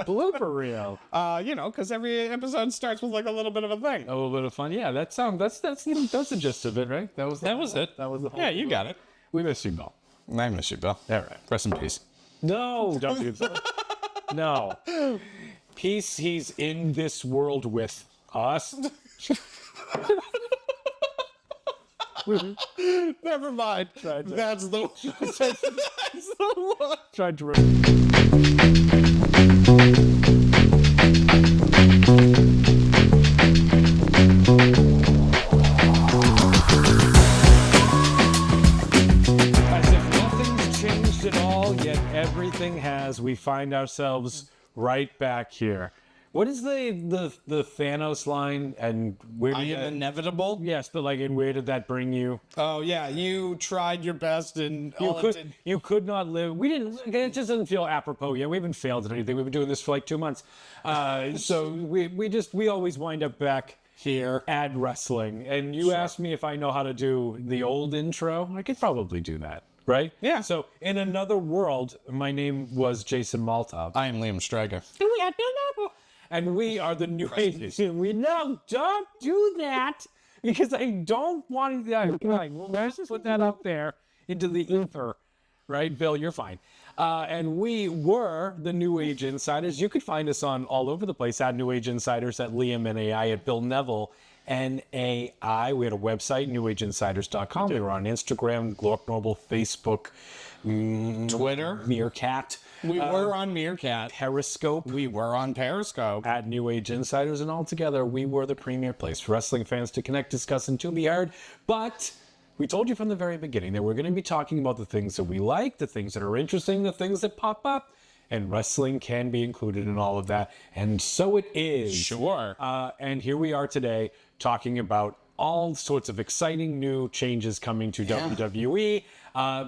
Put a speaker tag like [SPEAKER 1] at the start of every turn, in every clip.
[SPEAKER 1] Blooper reel.
[SPEAKER 2] Because every episode starts with like a little bit of a thing.
[SPEAKER 1] A little bit of fun. Yeah, that's the gist of it, right? That was it. That was the whole.
[SPEAKER 2] Yeah, you got it.
[SPEAKER 1] We miss you, Bill.
[SPEAKER 2] I miss you, Bill.
[SPEAKER 1] All right.
[SPEAKER 2] Rest in peace.
[SPEAKER 1] No, don't do that. No. Peace, he's in this world with us.
[SPEAKER 2] Never mind. That's the one.
[SPEAKER 1] Tried to. As if nothing's changed at all, yet everything has. We find ourselves right back here. What is the Thanos line, and where
[SPEAKER 2] I
[SPEAKER 1] did
[SPEAKER 2] am
[SPEAKER 1] that,
[SPEAKER 2] inevitable.
[SPEAKER 1] yes, but like, and where did that bring you?
[SPEAKER 2] Oh yeah, you tried your best and all it did.
[SPEAKER 1] You could not live. We didn't. It just doesn't feel apropos yet. We haven't failed at anything. We've been doing this for like 2 months. So we always wind up back
[SPEAKER 2] Here.
[SPEAKER 1] at wrestling. And you asked me if I know how to do the old intro. I could probably do that, right?
[SPEAKER 2] Yeah.
[SPEAKER 1] So in another world, my name was Jason Maltop.
[SPEAKER 2] I am Liam Strager.
[SPEAKER 1] And we are the new agents. We no, don't do that because I don't want to. Well, let's just put that up there into the ether, right? Bill, you're fine. And we were the New Age Insiders. You could find us on all over the place at New Age Insiders, at Liam NAI, at Bill Neville NAI. We had a website, newageinsiders.com. We were on Instagram, Glork Noble, Facebook,
[SPEAKER 2] Twitter.
[SPEAKER 1] Meerkat,
[SPEAKER 2] We were on Meerkat.
[SPEAKER 1] Periscope.
[SPEAKER 2] We were on Periscope.
[SPEAKER 1] At New Age Insiders, and all together, we were the premier place for wrestling fans to connect, discuss, and to be heard. But we told you from the very beginning that we're going to be talking about the things that we like, the things that are interesting, the things that pop up, and wrestling can be included in all of that. And so it is.
[SPEAKER 2] Sure.
[SPEAKER 1] And here we are today talking about all sorts of exciting new changes coming to WWE.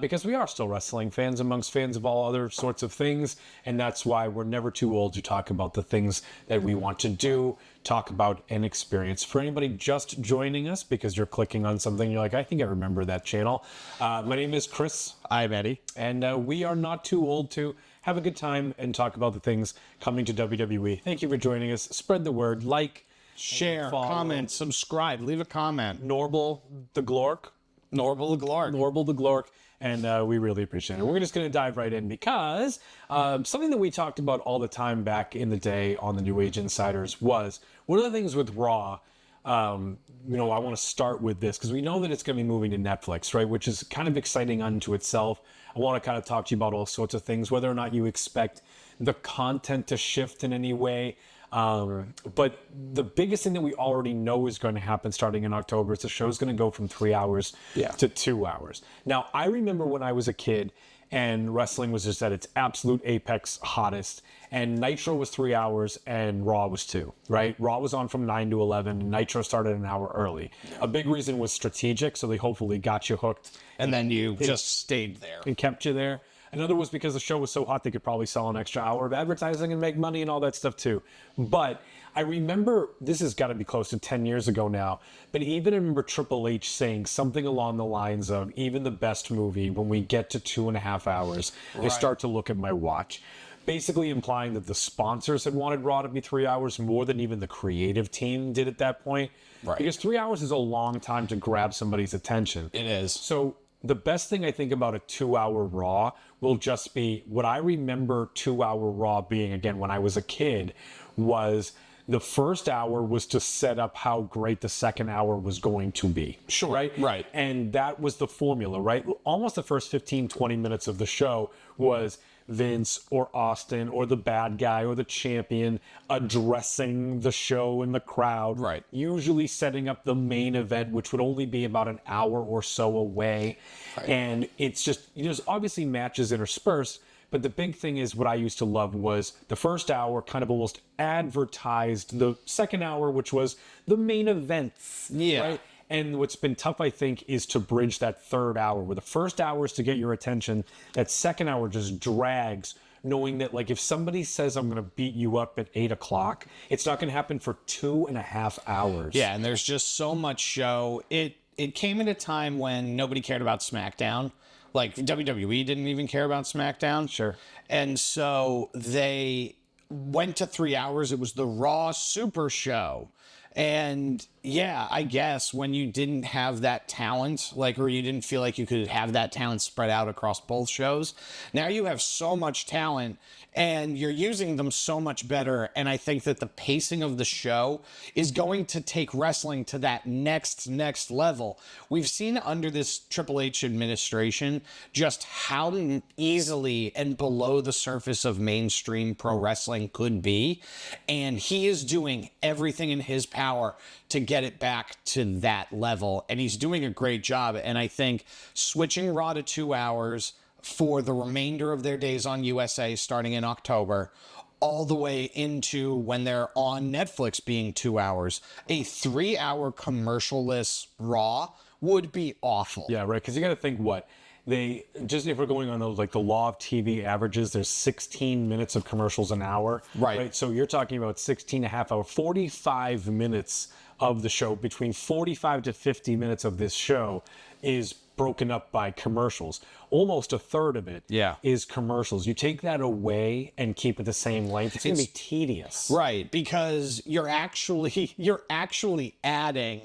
[SPEAKER 1] Because we are still wrestling fans amongst fans of all other sorts of things. And that's why we're never too old to talk about the things that we want to do, talk about, and experience. For anybody just joining us because you're clicking on something, you're like, I think I remember that channel. My name is Chris.
[SPEAKER 2] I'm Eddie.
[SPEAKER 1] And we are not too old to have a good time and talk about the things coming to WWE. Thank you for joining us. Spread the word. Like,
[SPEAKER 2] Share,
[SPEAKER 1] follow.
[SPEAKER 2] comment, subscribe, leave a comment.
[SPEAKER 1] Norble the Glork.
[SPEAKER 2] Norval Glark.
[SPEAKER 1] Norble the Glork, and we really appreciate it. We're just going to dive right in because something that we talked about all the time back in the day on the New Age Insiders was one of the things with Raw. I want to start with this because we know that it's going to be moving to Netflix, right? Which is kind of exciting unto itself. I want to kind of talk to you about all sorts of things, whether or not you expect the content to shift in any way. But the biggest thing that we already know is going to happen starting in October is the show's going to go from 3 hours to 2 hours. Now, I remember when I was a kid and wrestling was just at its absolute apex hottest, and Nitro was 3 hours and Raw was 2, right? Raw was on from 9 to 11 and Nitro started an hour early. A big reason was strategic, so they hopefully got you hooked
[SPEAKER 2] And then you just stayed there.
[SPEAKER 1] and kept you there. Another was because the show was so hot, they could probably sell an extra hour of advertising and make money and all that stuff too. But I remember, this has got to be close to 10 years ago now, but even I remember Triple H saying something along the lines of, even the best movie, when we get to 2.5 hours, I start to look at my watch. Basically implying that the sponsors had wanted Raw to be 3 hours more than even the creative team did at that point.
[SPEAKER 2] Right.
[SPEAKER 1] Because 3 hours is a long time to grab somebody's attention.
[SPEAKER 2] It is.
[SPEAKER 1] So the best thing I think about a 2 hour Raw will just be what I remember 2 hour Raw being, again, when I was a kid, was the first hour was to set up how great the second hour was going to be.
[SPEAKER 2] Sure.
[SPEAKER 1] Right?
[SPEAKER 2] Right.
[SPEAKER 1] And that was the formula, right? Almost the first 15, 20 minutes of the show was Vince or Austin or the bad guy or the champion addressing the show and the crowd.
[SPEAKER 2] Right.
[SPEAKER 1] Usually setting up the main event, which would only be about an hour or so away. Right. And it's just, there's obviously matches interspersed, but the big thing is what I used to love was the first hour kind of almost advertised the second hour, which was the main events.
[SPEAKER 2] Yeah.
[SPEAKER 1] Right? And what's been tough, I think, is to bridge that third hour, where the first hour is to get your attention. That second hour just drags, knowing that, like, if somebody says, I'm going to beat you up at 8 o'clock, it's not going to happen for 2.5 hours.
[SPEAKER 2] Yeah, and there's just so much show. It came at a time when nobody cared about SmackDown. Like, WWE didn't even care about SmackDown.
[SPEAKER 1] Sure.
[SPEAKER 2] And so they went to 3 hours. It was the Raw Super Show. And yeah, I guess when you didn't have that talent, like, or you didn't feel like you could have that talent spread out across both shows, now you have so much talent and you're using them so much better. And I think that the pacing of the show is going to take wrestling to that next level. We've seen under this Triple H administration just how easily and below the surface of mainstream pro wrestling could be. And he is doing everything in his power to get it back to that level. And he's doing a great job. And I think switching Raw to 2 hours for the remainder of their days on USA starting in October, all the way into when they're on Netflix being 2 hours, a 3 hour commercial-less Raw would be awful.
[SPEAKER 1] Yeah, right. Because you got to think what they just, if we're going on those, like the law of TV averages, there's 16 minutes of commercials an hour.
[SPEAKER 2] Right.
[SPEAKER 1] So you're talking about 16 and a half hour, 45 minutes of the show. Between 45 to 50 minutes of this show is broken up by commercials. Almost a third of it is commercials. You take that away and keep it the same length, it's going to be tedious.
[SPEAKER 2] Right, because you're actually adding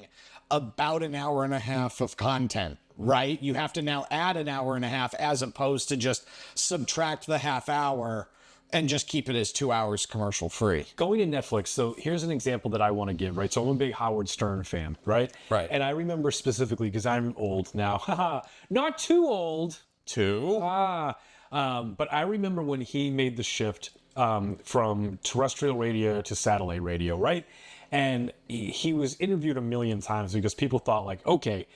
[SPEAKER 2] about an hour and a half of content, right? You have to now add an hour and a half as opposed to just subtract the half hour and just keep it as 2 hours commercial free.
[SPEAKER 1] Going to Netflix, so here's an example that I want to give, right? So I'm a big Howard Stern fan, right?
[SPEAKER 2] Right.
[SPEAKER 1] And I remember specifically, because I'm old now, haha, not too old. But I remember when he made the shift from terrestrial radio to satellite radio, right? And he was interviewed a million times because people thought like, okay,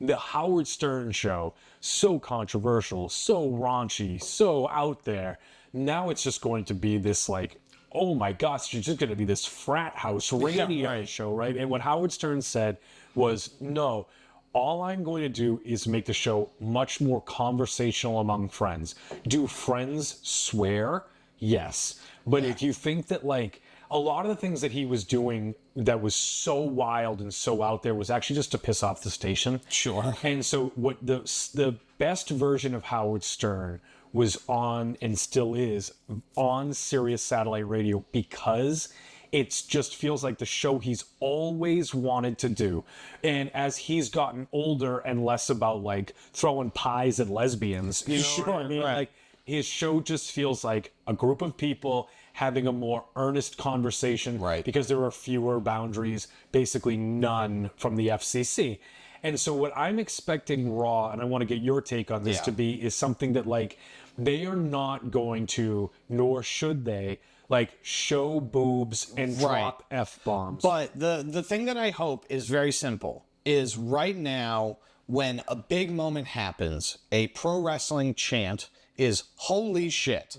[SPEAKER 1] the Howard Stern show, so controversial, so raunchy, so out there. Now it's just going to be this like, oh my gosh, it's just going to be this frat house radio show, right? And what Howard Stern said was, no, all I'm going to do is make the show much more conversational among friends. Do friends swear? Yes. But if you think that like a lot of the things that he was doing that was so wild and so out there was actually just to piss off the station.
[SPEAKER 2] Sure.
[SPEAKER 1] And so what the best version of Howard Stern was on and still is on Sirius Satellite Radio because it just feels like the show he's always wanted to do. And as he's gotten older and less about like throwing pies at lesbians, you know what I mean?
[SPEAKER 2] Right.
[SPEAKER 1] Like his show just feels like a group of people having a more earnest conversation,
[SPEAKER 2] right?
[SPEAKER 1] Because there are fewer boundaries, basically none from the FCC. And so what I'm expecting Raw, and I want to get your take on this to be, is something that like they are not going to, nor should they, like show boobs and drop F-bombs.
[SPEAKER 2] But the thing that I hope is very simple, is right now when a big moment happens, a pro wrestling chant is holy shit.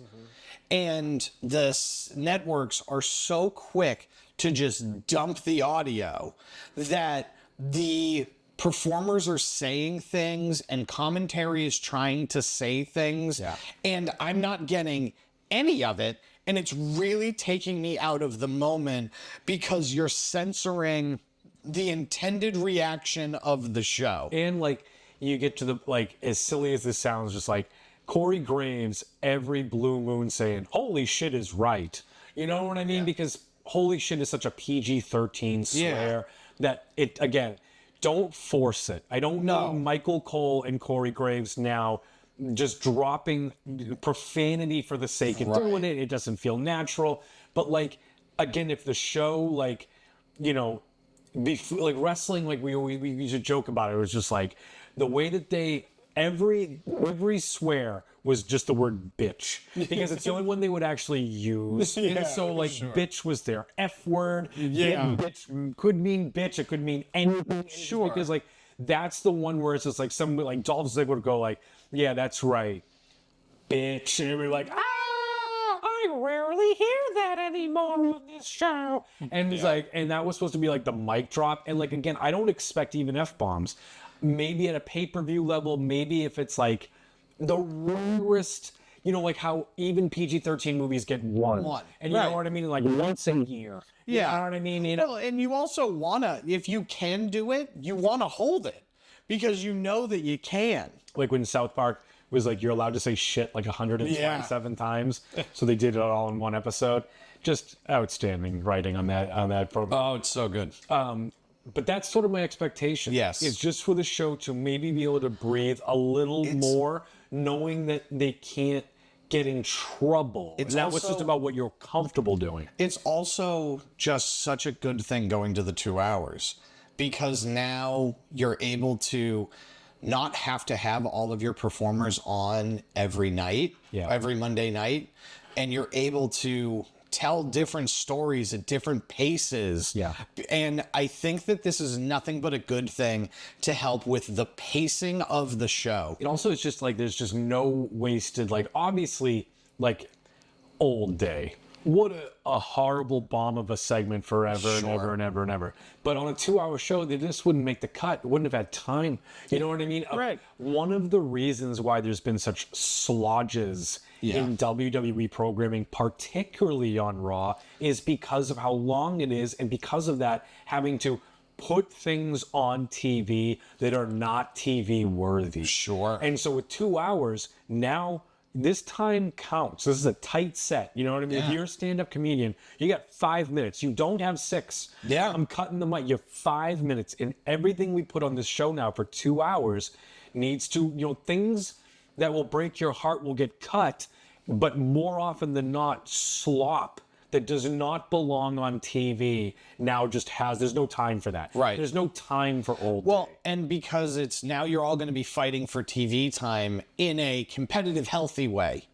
[SPEAKER 2] And the networks are so quick to just dump the audio that the performers are saying things and commentary is trying to say things. And I'm not getting any of it. And it's really taking me out of the moment because you're censoring the intended reaction of the show.
[SPEAKER 1] And like you get to the, like, as silly as this sounds, just like Corey Graves every blue moon saying, holy shit is right. You know what I mean? Because holy shit is such a PG-13 swear that it, again, don't force it. I don't know Michael Cole and Corey Graves now just dropping profanity for the sake of doing it. It doesn't feel natural. But like, again, if the show, like, you know, like wrestling, like we used to joke about it, it was just like the way that they, every swear was just the word bitch because it's the only one they would actually use. And so like bitch was their F word. Bitch could mean bitch. It could mean anything. Because like that's the one where it's just like somebody like Dolph Ziggler would go like, yeah, that's right, bitch. And everybody like, I rarely hear that anymore on this show. And it's like, and that was supposed to be like the mic drop. And like, again, I don't expect even F-bombs. Maybe at a pay-per-view level, maybe if it's like the rarest, you know, like how even PG-13 movies get one. And you know what I mean? Like once a year. You know what I mean? You know?
[SPEAKER 2] Well, and you also want to, if you can do it, you want to hold it because you know that you can.
[SPEAKER 1] Like when South Park was like you're allowed to say shit like 127 times. So they did it all in one episode. Just outstanding writing on that program.
[SPEAKER 2] Oh, it's so good.
[SPEAKER 1] But that's sort of my expectation.
[SPEAKER 2] Yes.
[SPEAKER 1] Is just for the show to maybe be able to breathe a little more, knowing that they can't get in trouble. Now it's just about what you're comfortable doing.
[SPEAKER 2] It's also just such a good thing going to the 2 hours, because now you're able to not have to have all of your performers on every night, every Monday night, and you're able to tell different stories at different paces.
[SPEAKER 1] Yeah.
[SPEAKER 2] And I think that this is nothing but a good thing to help with the pacing of the show.
[SPEAKER 1] It also is just like there's just no wasted, like obviously like Old Day. What a horrible bomb of a segment forever and ever and ever and ever. But on a 2-hour show, they just wouldn't make the cut. Wouldn't have had time. You know what I mean?
[SPEAKER 2] Right.
[SPEAKER 1] One of the reasons why there's been such slodges in WWE programming, particularly on Raw, is because of how long it is, and because of that, having to put things on TV that are not TV worthy.
[SPEAKER 2] Sure.
[SPEAKER 1] And so with 2 hours, now this time counts. This is a tight set. You know what I mean? If you're a stand-up comedian, you got 5 minutes. You don't have 6.
[SPEAKER 2] Yeah.
[SPEAKER 1] I'm cutting the mic. You have 5 minutes. And everything we put on this show now for 2 hours needs to, things that will break your heart will get cut, but more often than not, slop that does not belong on TV now just there's no time for that.
[SPEAKER 2] Right.
[SPEAKER 1] There's no time for Old
[SPEAKER 2] Well,
[SPEAKER 1] Day.
[SPEAKER 2] and because it's now you're all going to be fighting for TV time in a competitive, healthy way.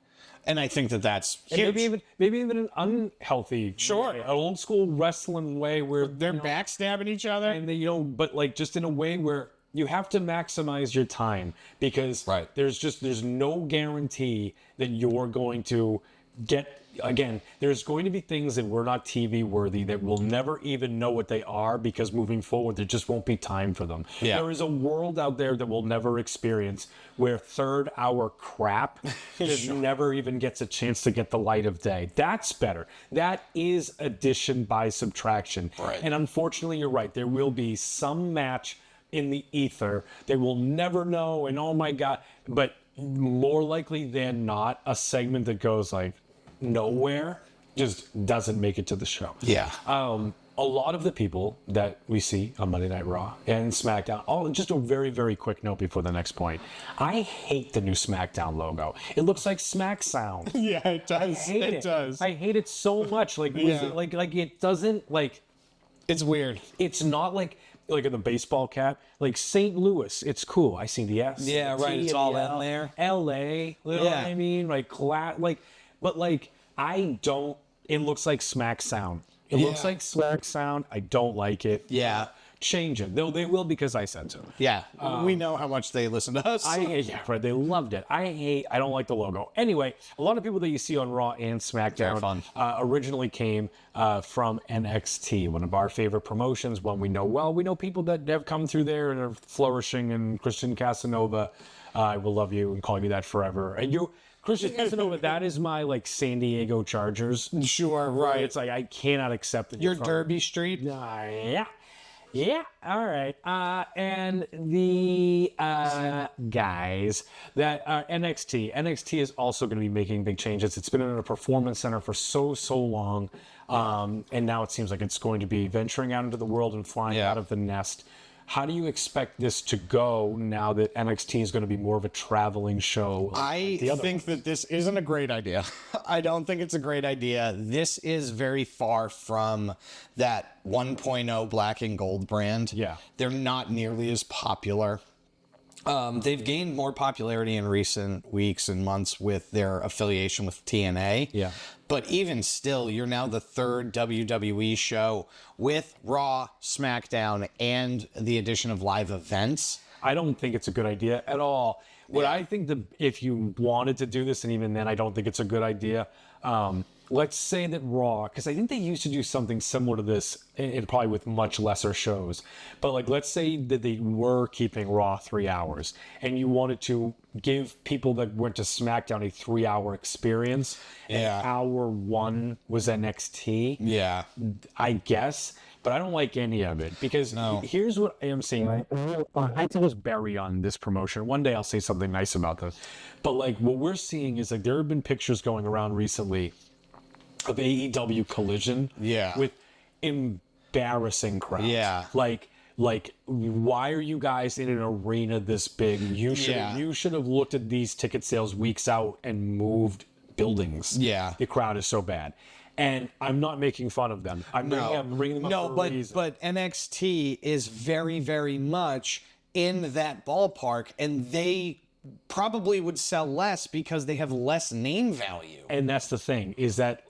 [SPEAKER 2] And I think that that's huge.
[SPEAKER 1] Maybe even an unhealthy, way, an old school wrestling way where
[SPEAKER 2] They're backstabbing each other.
[SPEAKER 1] and they, but like just in a way where you have to maximize your time, because there's no guarantee that you're going to get. Again, there's going to be things that were not TV worthy that we'll never even know what they are, because moving forward, there just won't be time for them.
[SPEAKER 2] Yeah.
[SPEAKER 1] There is a world out there that we'll never experience where third hour crap just never even gets a chance to get the light of day. That's better. That is addition by subtraction.
[SPEAKER 2] Right.
[SPEAKER 1] And unfortunately, you're right. There will be some match in the ether that we'll never know. And oh my God, but more likely than not, a segment that goes like nowhere just doesn't make it to the show.
[SPEAKER 2] Yeah.
[SPEAKER 1] A lot of the people that we see on Monday Night Raw and SmackDown, just a very, very quick note before the next point. I hate the new SmackDown logo. It looks like Smack Sound.
[SPEAKER 2] Yeah, it does.
[SPEAKER 1] It does. I hate it so much. Like it doesn't like.
[SPEAKER 2] It's weird.
[SPEAKER 1] It's not like in the baseball cap. Like St. Louis, it's cool. I see the S.
[SPEAKER 2] Yeah,
[SPEAKER 1] the
[SPEAKER 2] right.
[SPEAKER 1] T,
[SPEAKER 2] It's
[SPEAKER 1] and
[SPEAKER 2] all
[SPEAKER 1] the
[SPEAKER 2] in
[SPEAKER 1] L.
[SPEAKER 2] there.
[SPEAKER 1] L.A. You know what I mean? But I don't. It looks like Smack Sound. It looks like Smack Sound. I don't like it.
[SPEAKER 2] Yeah.
[SPEAKER 1] Change it. They will, because I said so.
[SPEAKER 2] Yeah. We know how much they listen to us.
[SPEAKER 1] They loved it. I don't like the logo. Anyway, a lot of people that you see on Raw and SmackDown originally came from NXT, one of our favorite promotions, one we know well. We know people that have come through there and are flourishing, and Christian Casanova, I will love you and call you that forever. And Christian Casanova, that is my San Diego Chargers.
[SPEAKER 2] Sure, right.
[SPEAKER 1] It's like I cannot accept that
[SPEAKER 2] Your
[SPEAKER 1] from
[SPEAKER 2] Derby Street?
[SPEAKER 1] Yeah, all right. And the guys that are NXT. NXT is also going to be making big changes. It's been in a performance center for so long. And now it seems like it's going to be venturing out into the world and flying out of the nest. How do you expect this to go now that NXT is going to be more of a traveling show?
[SPEAKER 2] I think that this isn't a great idea. I don't think it's a great idea. This is very far from that 1.0 black and gold brand.
[SPEAKER 1] Yeah.
[SPEAKER 2] They're not nearly as popular. They've gained more popularity in recent weeks and months with their affiliation with TNA.
[SPEAKER 1] Yeah.
[SPEAKER 2] But even still, you're now the third WWE show with Raw, SmackDown, and the addition of live events.
[SPEAKER 1] I don't think it's a good idea at all. What I think if you wanted to do this, and even then I don't think it's a good idea, let's say that Raw, because I think they used to do something similar to this, and probably with much lesser shows. But let's say that they were keeping Raw 3 hours, and you wanted to give people that went to SmackDown a 3-hour experience.
[SPEAKER 2] Yeah.
[SPEAKER 1] And hour one was NXT.
[SPEAKER 2] Yeah.
[SPEAKER 1] I guess. but I don't like any of it because here's what I am saying. I tell us Barry on this promotion. One day I'll say something nice about this, but like what we're seeing is like there have been pictures going around recently of AEW Collision, with embarrassing crowds, like why are you guys in an arena this big? You should have looked at these ticket sales weeks out and moved buildings. The crowd is so bad, and I'm not making fun of them. I'm bringing them up for a reason.
[SPEAKER 2] But NXT is very, very much in that ballpark, and they probably would sell less because they have less name value.
[SPEAKER 1] And that's the thing, is that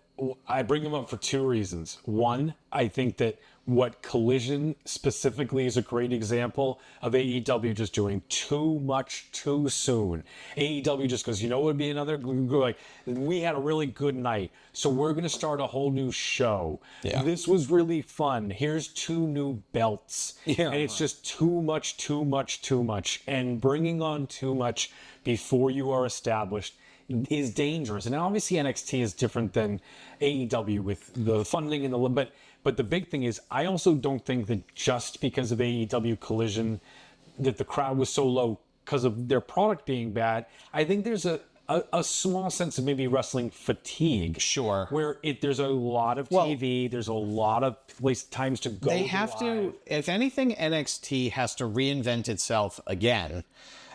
[SPEAKER 1] I bring them up for two reasons. One, I think that what Collision specifically is a great example of AEW just doing too much too soon. AEW just goes, you know what would be another, like, we had a really good night, so we're going to start a whole new show. This was really fun. Here's 2 new belts. And it's just too much. And bringing on too much before you are established is dangerous. And obviously NXT is different than AEW with the funding and but the big thing is I also don't think that just because of AEW Collision that the crowd was so low because of their product being bad. I think there's a small sense of maybe wrestling fatigue. Where there's a lot of TV, there's a lot of times to go.
[SPEAKER 2] They have to, if anything, NXT has to reinvent itself again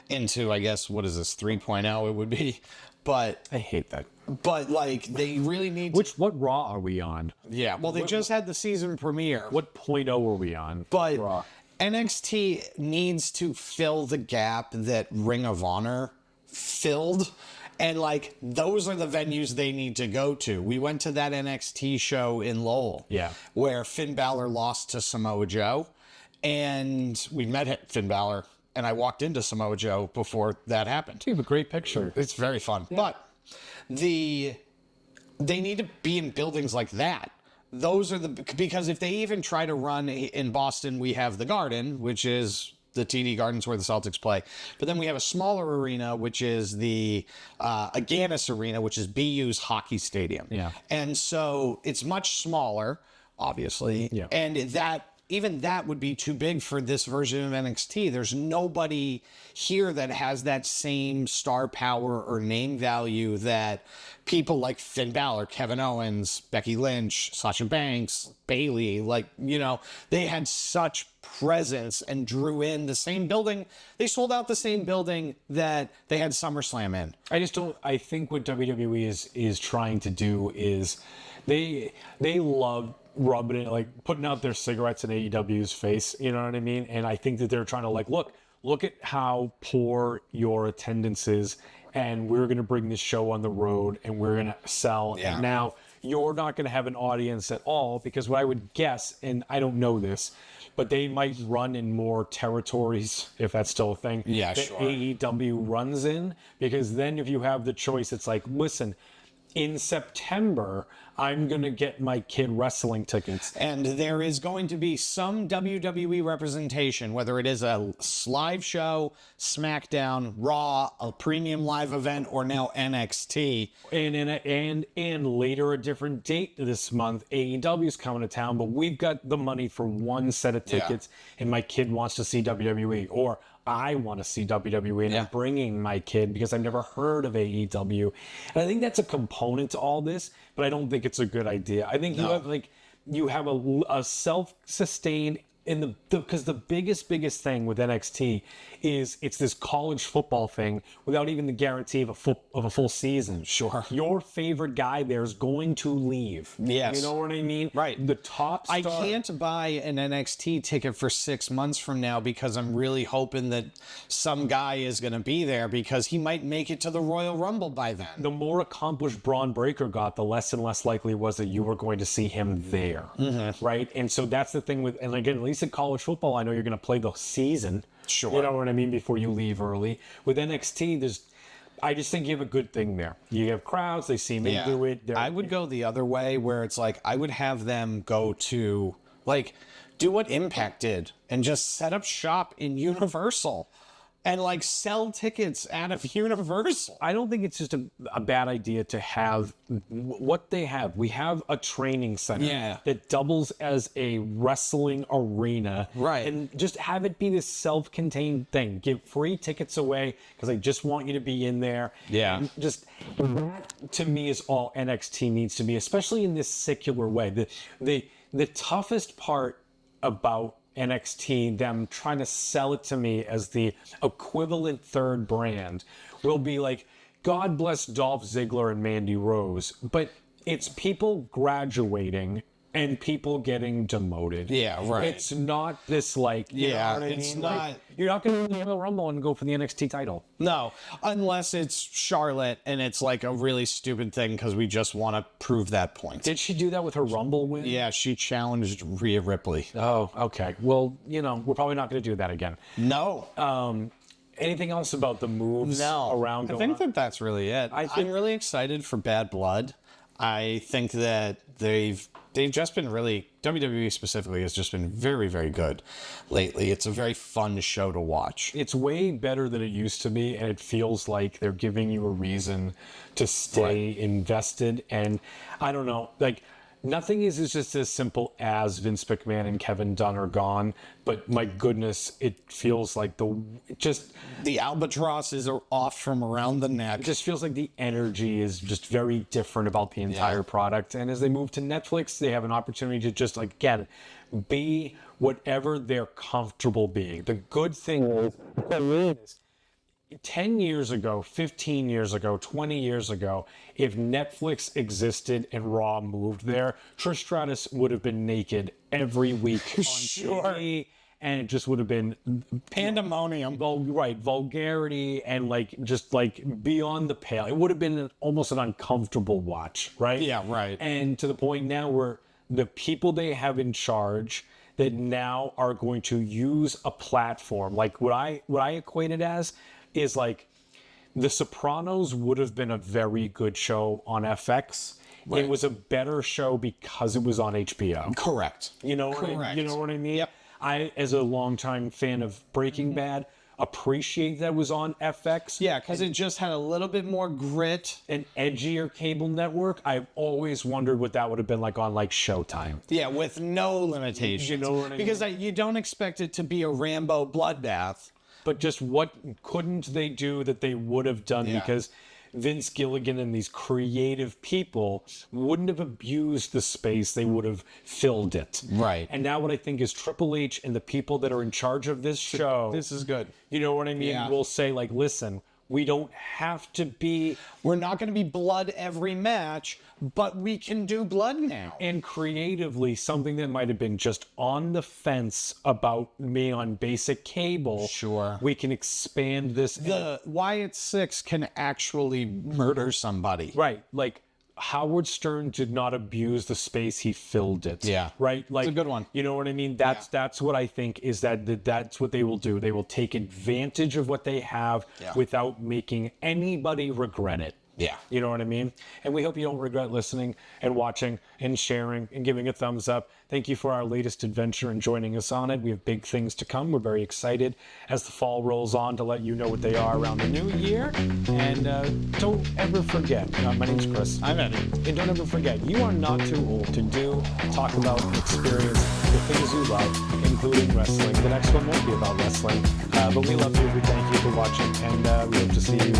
[SPEAKER 2] into, I guess, what is this, 3.0 it would be. But
[SPEAKER 1] I hate that.
[SPEAKER 2] But like they really need
[SPEAKER 1] what Raw are we on?
[SPEAKER 2] Well, they just had the season premiere.
[SPEAKER 1] What .0 are we on?
[SPEAKER 2] But
[SPEAKER 1] Raw.
[SPEAKER 2] NXT needs to fill the gap that Ring of Honor filled. And like those are the venues they need to go to. We went to that NXT show in Lowell. Where Finn Balor lost to Samoa Joe. And we met Finn Balor. And I walked into Samoa Joe before that happened.
[SPEAKER 1] You have a great picture.
[SPEAKER 2] It's very fun. But they need to be in buildings like that. Those are because if they even try to run in Boston, we have the Garden, which is the TD Gardens where the Celtics play. But then we have a smaller arena, which is the Agganis Arena, which is BU's hockey stadium. And so it's much smaller, obviously. And even that would be too big for this version of NXT. There's nobody here that has that same star power or name value that people like Finn Balor, Kevin Owens, Becky Lynch, Sasha Banks, Bayley, they had such presence and drew in the same building. They sold out the same building that they had SummerSlam in.
[SPEAKER 1] I think what WWE is trying to do is they love rubbing it, like putting out their cigarettes in AEW's face, you know what I mean? And I think that they're trying to like, look at how poor your attendance is, and we're going to bring this show on the road and we're going to sell. And now you're not going to have an audience at all, because what I would guess, and I don't know this, but they might run in more territories, if that's still a thing, that AEW runs in, because then if you have the choice, it's like, listen, in September, I'm going to get my kid wrestling tickets.
[SPEAKER 2] And there is going to be some WWE representation, whether it is a live show, SmackDown, Raw, a premium live event, or now NXT.
[SPEAKER 1] And later, a different date this month, AEW is coming to town, but we've got the money for one set of tickets, and my kid wants to see WWE, or I want to see WWE, and I'm bringing my kid because I've never heard of AEW. And I think that's a component to all this, but I don't think it's a good idea. I think you have a self-sustained, because the biggest thing with NXT is it's this college football thing without even the guarantee of a full season. Your favorite guy there is going to leave. You know what I mean?
[SPEAKER 2] Right.
[SPEAKER 1] The top star.
[SPEAKER 2] I can't buy an NXT ticket for 6 months from now because I'm really hoping that some guy is going to be there, because he might make it to the Royal Rumble by then.
[SPEAKER 1] The more accomplished Braun Breaker got, the less and less likely it was that you were going to see him there. Right? And so that's the thing with, and again, at least in college football, I know you're going to play the season. You know what I mean? Before you leave early. With NXT, I just think you have a good thing there. You have crowds, they seem into it.
[SPEAKER 2] I would go the other way, where it's like, I would have them go to, like, do what Impact did and just set up shop in Universal. and like sell tickets out of Universal.
[SPEAKER 1] I don't think it's just a bad idea to have what they have. We have a training center that doubles as a wrestling arena.
[SPEAKER 2] Right.
[SPEAKER 1] And just have it be this self-contained thing. Give free tickets away because I just want you to be in there.
[SPEAKER 2] Yeah.
[SPEAKER 1] And just that to me is all NXT needs to be, especially in this secular way. The toughest part about NXT, them trying to sell it to me as the equivalent third brand, will be like, God bless Dolph Ziggler and Mandy Rose, but it's people graduating and people getting demoted.
[SPEAKER 2] Yeah, right.
[SPEAKER 1] It's not this like, you know what I
[SPEAKER 2] it's
[SPEAKER 1] mean?
[SPEAKER 2] not.
[SPEAKER 1] Like, you're not going to win the Royal Rumble and go for the NXT title.
[SPEAKER 2] No, unless it's Charlotte and it's like a really stupid thing because we just want to prove that point.
[SPEAKER 1] Did she do that with her Rumble win?
[SPEAKER 2] Yeah, she challenged Rhea Ripley.
[SPEAKER 1] Oh, okay. Well, you know, we're probably not going to do that again.
[SPEAKER 2] No.
[SPEAKER 1] Anything else about the moves around?
[SPEAKER 2] I think that that's really it. I'm really excited for Bad Blood. I think that they've just been really, WWE specifically has just been very, very good lately. It's a very fun show to watch.
[SPEAKER 1] It's way better than it used to be, and it feels like they're giving you a reason to stay invested. And I don't know, like, nothing is just as simple as Vince McMahon and Kevin Dunn are gone, but my goodness, it feels like
[SPEAKER 2] the albatrosses are off from around the neck.
[SPEAKER 1] it just feels like the energy is just very different about the entire product. And as they move to Netflix, they have an opportunity to just like be whatever they're comfortable being. The good thing is 10 years ago, 15 years ago, 20 years ago, if Netflix existed and Raw moved there, Trish Stratus would have been naked every week on TV, and it just would have been
[SPEAKER 2] pandemonium.
[SPEAKER 1] Vulgarity and like just like beyond the pale. It would have been almost an uncomfortable watch, right?
[SPEAKER 2] Yeah, right.
[SPEAKER 1] And to the point now where the people they have in charge that now are going to use a platform like what I equate it as is like The Sopranos would have been a very good show on FX. Right. It was a better show because it was on HBO.
[SPEAKER 2] Correct.
[SPEAKER 1] You know what I mean? Yep. I, as a longtime fan of Breaking Bad, appreciate that it was on FX.
[SPEAKER 2] Yeah, because it just had a little bit more grit.
[SPEAKER 1] An edgier cable network. I've always wondered what that would have been like on like Showtime.
[SPEAKER 2] Yeah, with no limitations.
[SPEAKER 1] You know what I mean?
[SPEAKER 2] Because you don't expect it to be a Rambo bloodbath.
[SPEAKER 1] But just what couldn't they do that they would have done?
[SPEAKER 2] Yeah.
[SPEAKER 1] Because Vince Gilligan and these creative people wouldn't have abused the space. They would have filled it.
[SPEAKER 2] Right.
[SPEAKER 1] And now what I think is Triple H and the people that are in charge of this show.
[SPEAKER 2] This is good.
[SPEAKER 1] You know what I mean?
[SPEAKER 2] Yeah.
[SPEAKER 1] Will say like, listen, we don't have to be.
[SPEAKER 2] We're not going to be blood every match, but we can do blood now.
[SPEAKER 1] And creatively, something that might have been just on the fence about me on basic cable.
[SPEAKER 2] Sure.
[SPEAKER 1] We can expand this.
[SPEAKER 2] The Wyatt Six can actually murder somebody.
[SPEAKER 1] Right. Like Howard Stern did not abuse the space, he filled it.
[SPEAKER 2] Yeah.
[SPEAKER 1] Right? Like
[SPEAKER 2] it's a good one.
[SPEAKER 1] You know what I mean? That's what I think is that's what they will do. They will take advantage of what they have without making anybody regret it.
[SPEAKER 2] Yeah.
[SPEAKER 1] You know what I mean? And we hope you don't regret listening and watching and sharing and giving a thumbs up. Thank you for our latest adventure and joining us on it. We have big things to come. We're very excited as the fall rolls on to let you know what they are around the new year. And don't ever forget, my name's Chris.
[SPEAKER 2] I'm Eddie.
[SPEAKER 1] And don't ever forget, you are not too old to talk about, and experience the things you love, including wrestling. The next one won't be about wrestling. But we love you. We thank you for watching. And we hope to see you.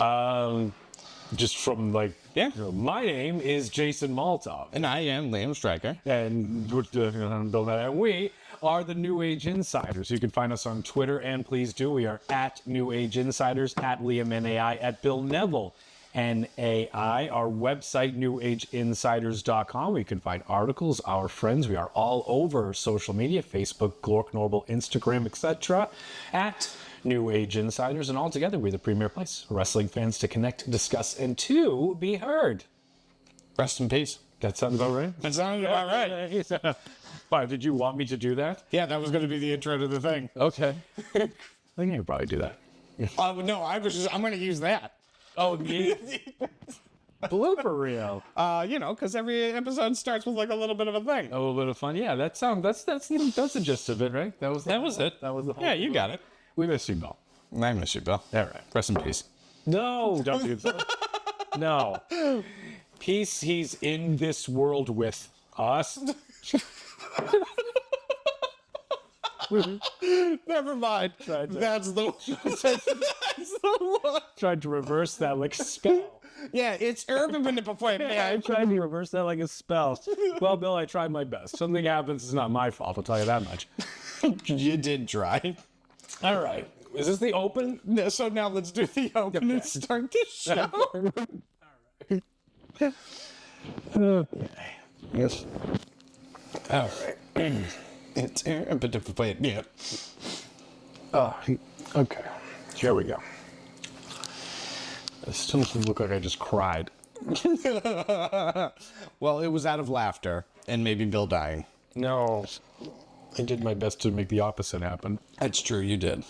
[SPEAKER 1] And just from like, my name is Jason Maltov.
[SPEAKER 2] And I am Liam Stryker.
[SPEAKER 1] And we are the New Age Insiders. You can find us on Twitter, and please do. We are at New Age Insiders, at Liam NAI, at Bill Neville NAI. Our website, newageinsiders.com. We can find articles, our friends. We are all over social media, Facebook, Glork, Normal, Instagram, etc. at New Age Insiders, and all together we're the premier place for wrestling fans to connect, discuss, and to be heard.
[SPEAKER 2] Rest in peace.
[SPEAKER 1] That sounds about right.
[SPEAKER 2] That sounded about right.
[SPEAKER 1] Why, did you want me to do that?
[SPEAKER 2] Yeah, that was going to be the intro to the thing.
[SPEAKER 1] Okay. I think I could probably do that.
[SPEAKER 2] No, I'm going to use that.
[SPEAKER 1] Oh, me? Blooper reel.
[SPEAKER 2] Because every episode starts with like a little bit of a thing.
[SPEAKER 1] A little bit of fun. Yeah, that's the gist of it, right? That was it. That was the whole.
[SPEAKER 2] Yeah, you got it.
[SPEAKER 1] We miss you, Bill.
[SPEAKER 2] I miss you, Bill.
[SPEAKER 1] All right.
[SPEAKER 2] Rest in peace.
[SPEAKER 1] No, don't do that. No. Peace, he's in this world with us.
[SPEAKER 2] Never mind. That's the one.
[SPEAKER 1] Tried to reverse that like a spell.
[SPEAKER 2] Yeah, it's urban manipulation.
[SPEAKER 1] Yeah, I tried to reverse that like a spell. Well, Bill, I tried my best. Something happens, it's not my fault, I'll tell you that much.
[SPEAKER 2] You did try.
[SPEAKER 1] All right. Is this the open?
[SPEAKER 2] No, so now let's do the open and start the show.
[SPEAKER 1] Yes. All right.
[SPEAKER 2] It's urban manipulation. Yeah.
[SPEAKER 1] Okay. Here we go. It still doesn't look like I just cried.
[SPEAKER 2] Well, it was out of laughter and maybe Bill dying.
[SPEAKER 1] No. I did my best to make the opposite happen.
[SPEAKER 2] That's true, you did.